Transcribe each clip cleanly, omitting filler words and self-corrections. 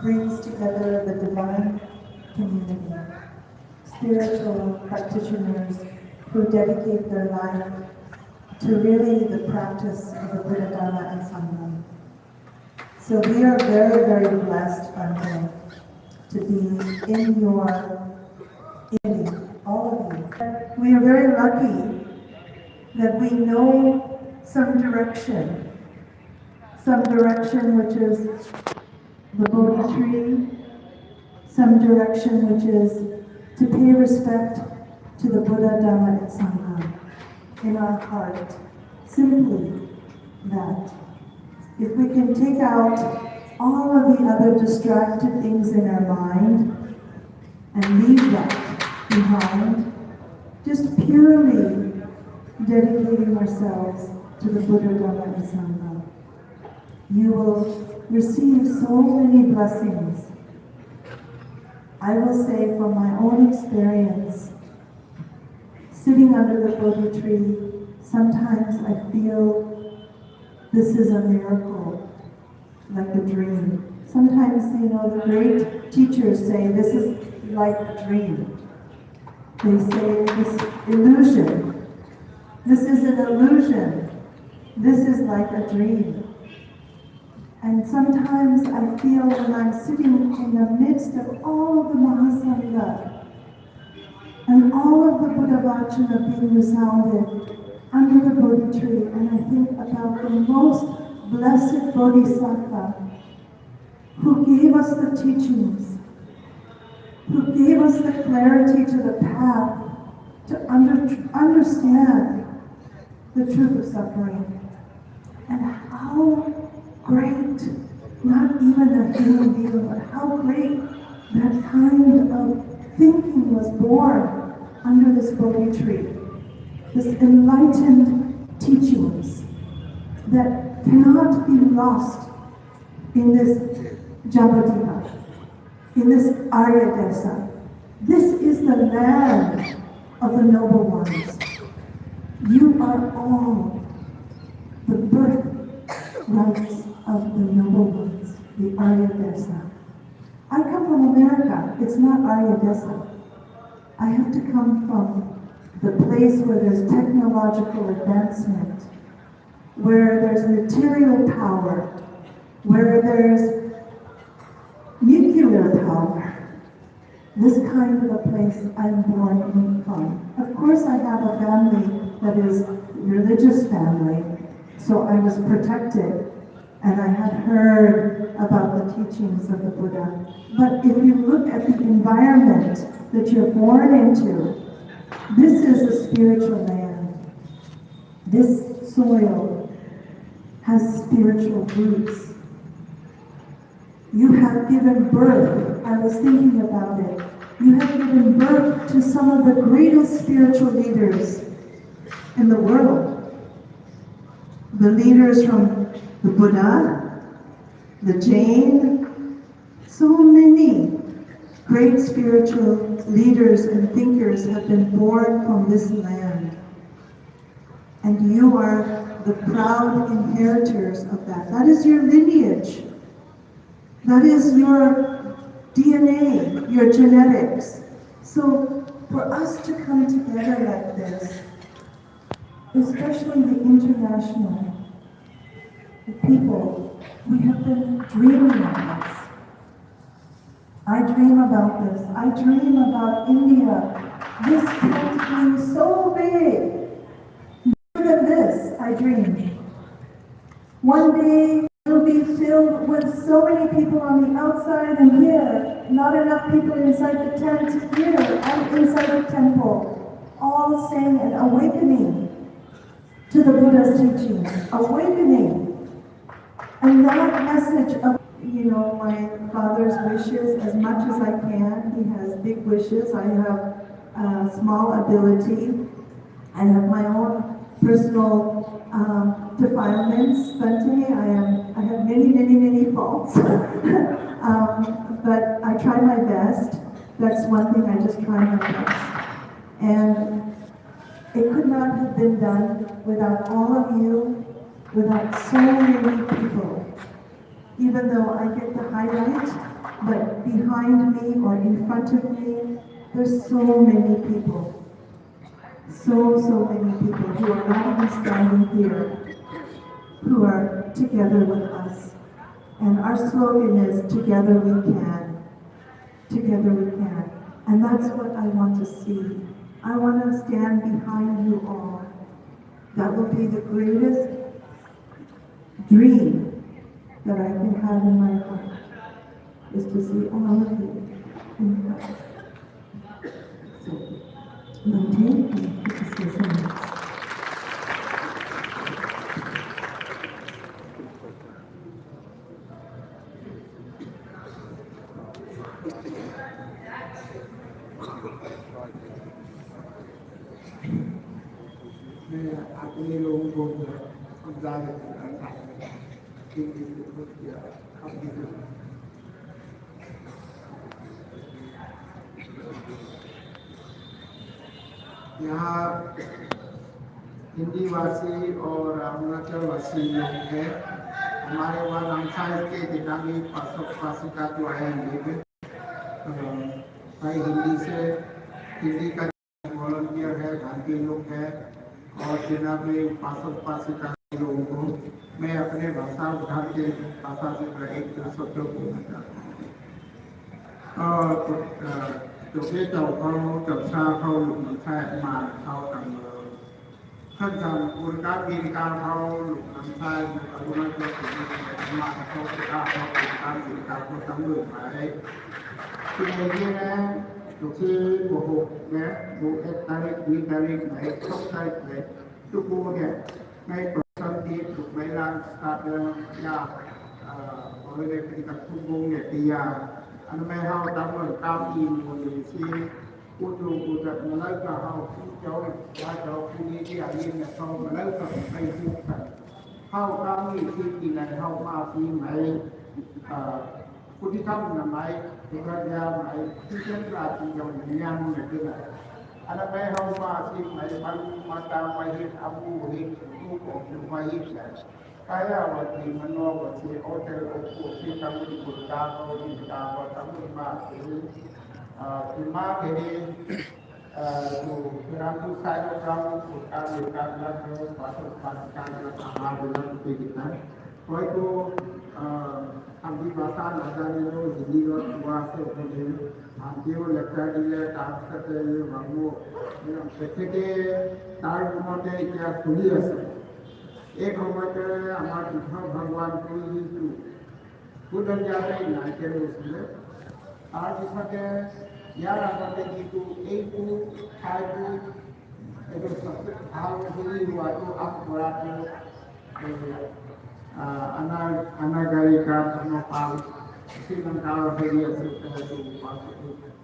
brings together the divine community, spiritual practitioners who dedicate their life to really the practice of the Buddha, Dharma, and Sangha. So we are very, very blessed, Bante, to be in your community, all of you. We are very lucky that we know some direction which is the Bodhi tree, some direction which is to pay respect to the Buddha, Dharma, and Sangha in our heart. Simply that. If we can take out all of the other distracted things in our mind and leave that behind, just purely dedicating ourselves to the Buddha, Dharma, and Sangha, you will receive so many blessings. I will say from my own experience, sitting under the Bodhi tree, sometimes I feel this is a miracle, like a dream. Sometimes, the great teachers say this is like a dream. They say this illusion. This is an illusion. This is like a dream. And sometimes I feel when I'm sitting in the midst of all of the Mahasangha and all of the Buddha Vachana being resounded under the Bodhi tree, and I think about the most blessed Bodhisattva who gave us the teachings, who gave us the clarity to the path to understand the truth of suffering, and how great, not even a human being, but how great that kind of thinking was born under this Bodhi tree. This enlightened teachings that cannot be lost in this Jabadiva, in this Arya Desa. This is the land of the noble ones. You are all the birthrights of the noble ones, the Arya Desa. I come from America. It's not Arya Desa. I have to come from the place where there's technological advancement, where there's material power, where there's nuclear power. This kind of a place I'm born from. Of course, I have a family that is a religious family, so I was protected, and I had heard about the teachings of the Buddha. But if you look at the environment that you're born into, this is a spiritual land. This soil has spiritual roots. You have given birth, I was thinking about it, you have given birth to some of the greatest spiritual leaders in the world. The leaders from the Buddha, the Jain, so many great spiritual leaders and thinkers have been born from this land. And you are the proud inheritors of that. That is your lineage. That is your DNA, your genetics. So for us to come together like this, especially the international people, we have been dreaming of this. I dream about this. I dream about India. This country is so big. Bigger than this, I dream. One day it'll be filled with so many people on the outside and here, not enough people inside the tent here and inside the temple, all saying and awakening to the Buddha's teaching, awakening. And that message of my father's wishes as much as I can. He has big wishes. I have small ability. I have my own personal defilements, Bhante. I have many faults. But I try my best. That's one thing, I just try my best. And it could not have been done without all of you, without so many people. Even though I get the highlight behind me or in front of me, there's so many people. So many people who are not even standing here, who are together with us. And our slogan is, together we can. Together we can. And that's what I want to see. I want to stand behind you all. That will be the greatest dream that I can have in my heart, is to see all of you in Christ. So, maintain and keep us listening. อาจจะมีลงบนทำได้ต่างๆที่มีทุกอย่างทำดีयहाँ Hindi भाषी और अरुणाचल भाषी लोग हैं हमारे वहाँ नामसाई के जिला में पासिका जो है भाई हिंदी का वॉलंटियर है भारतीय लोग हैं और जिला में पासिका लोगों को मैं अपने भाषा उठान के भाषा से एक शब्द बोलना चाहता हूँ तो के चौเขาจับชาเขาหลุมแท้มาเขาต่างท่านจำคุณการบินการเขาหลุมน้ำใต้อรุณาจักรมาเขาจะเขาคุณการบินการเขาตั้งหลุมไว้ที่นี่นะทุกที่บุกเนี่ยบุกวีตาริกไหนทุกไซต์ไหนทุกบูเนี่ยในประเทศที่ถูกไม่ล้างสตาร์ทยากบริเวณที่กับทุกบูเนี่ยตียาอันไม่เฮาตามเรื่องตามอินวันนี้ที่ผู้ดูผู้จัดมาแล้วก็เฮาผู้เจ้าว่าเจ้าผู้นี้ที่อายินเนี่ยเขามาแล้วก็ไปพูดกันเฮาตามนี้ที่กินอะไรเฮามาที่ไหนผู้ที่ทำอะไรที่กระยาไหนที่เช่นราชียนยังเนี่ยคืออะไรอันไม่เฮามาที่ไหนมันมาตามไปเห็นอาบูเห็นผู้ของมาเห็นเนี่ยkaya wati manowa si hotel opo si tamu di Burkano di Tawa tamu ma kini tu keramu saya keramu Burkano karena pasal karena sama dengan kita. Kau itu ambil bahasa nada itu hindi bahasa itu ambil lecture dia tak sekali bangu. Seperti tahu mana dia kuliah. एक होमते हमारे बुद्ध भगवान को ही तो बुद्ध जाते ही ना के उसमें आज इसमें यार आते कि तो एक को खाए को एक सबसे भाव हुई हुआ तो अब बड़ा तो अनागारी का पाल श्रीलंका और हरिया से तो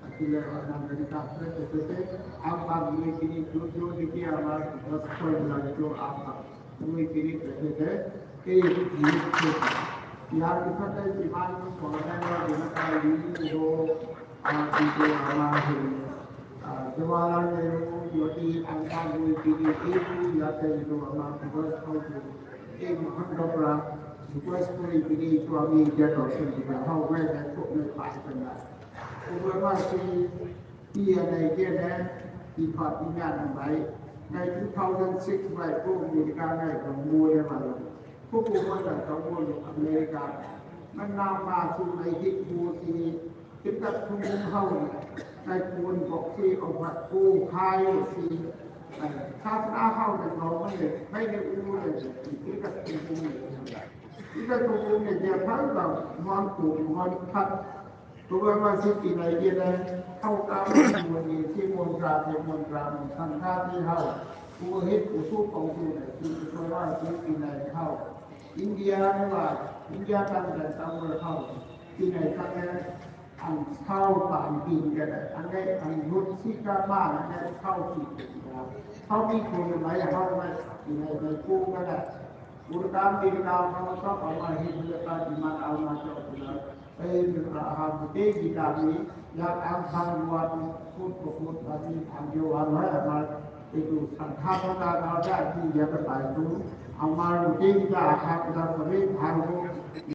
अकेले अनागारी का प्रत्येक अब बात ये कि जो देखिए हमारे बस पर लगे तो आप कोई किरी कहते थे कि ये जीवित थे यार कितना तो जीवन में सोचने वाला दिन का ये जो आंटी हमारे जवाहरलाल नेहरू ज्योति अंका हुई किरी एक ही याद है जो हमारे बस को एक महत्व डॉक्टर रिक्वेस्ट पूरी किरी जो अभी क्या डॉक्टर जी का हाँ मैं देखो मैं पास करना ऊपर में कि ये नहीं क्या है कि Fatima नंबरใน2006ไปพวกอเมริกาได้ของมูเลยมาเลยพวกผู้คนจากของมูอเมริกามันนำมาสู่ในที่มูที่ที่กับทุ่งเข้าในคูนบอกที่ออกมาผู้พายที่ถ้าหน้าเข้าในน้องไม่ได้รู้เลยที่กับทุ่งที่กับทุ่งเนี่ยจะพังแบบมันปูมันพัดตัวว่าสิ่งที่ไหนที่ไหนเข้าตามมันมีที่มณฑาที่มณฑาสังฆาที่เข้าผู้เฮ็ดผู้สู้ของผู้เนี่ยที่ตัวว่าสิ่งที่ไหนเข้าอินเดียนี่ว่าอินเดียตั้งแต่ตั้งแต่เข้าที่ไหนตั้งแต่อันเข้าตามปีนกันอันนี้อันรุ่นที่กล้าบ้านอันนี้เข้าที่เขามีคนไหนเข้าไปที่ไหนในกู้ก็ได้บุรการดีการเขาก็เอามาเห็นเรื่องการมันเอามาจบแล้วBuddha kita ni yang akan buat put tadi anjuran amal itu sankhata ada di dia bertajuk amal Buddha kita akan kita beri harus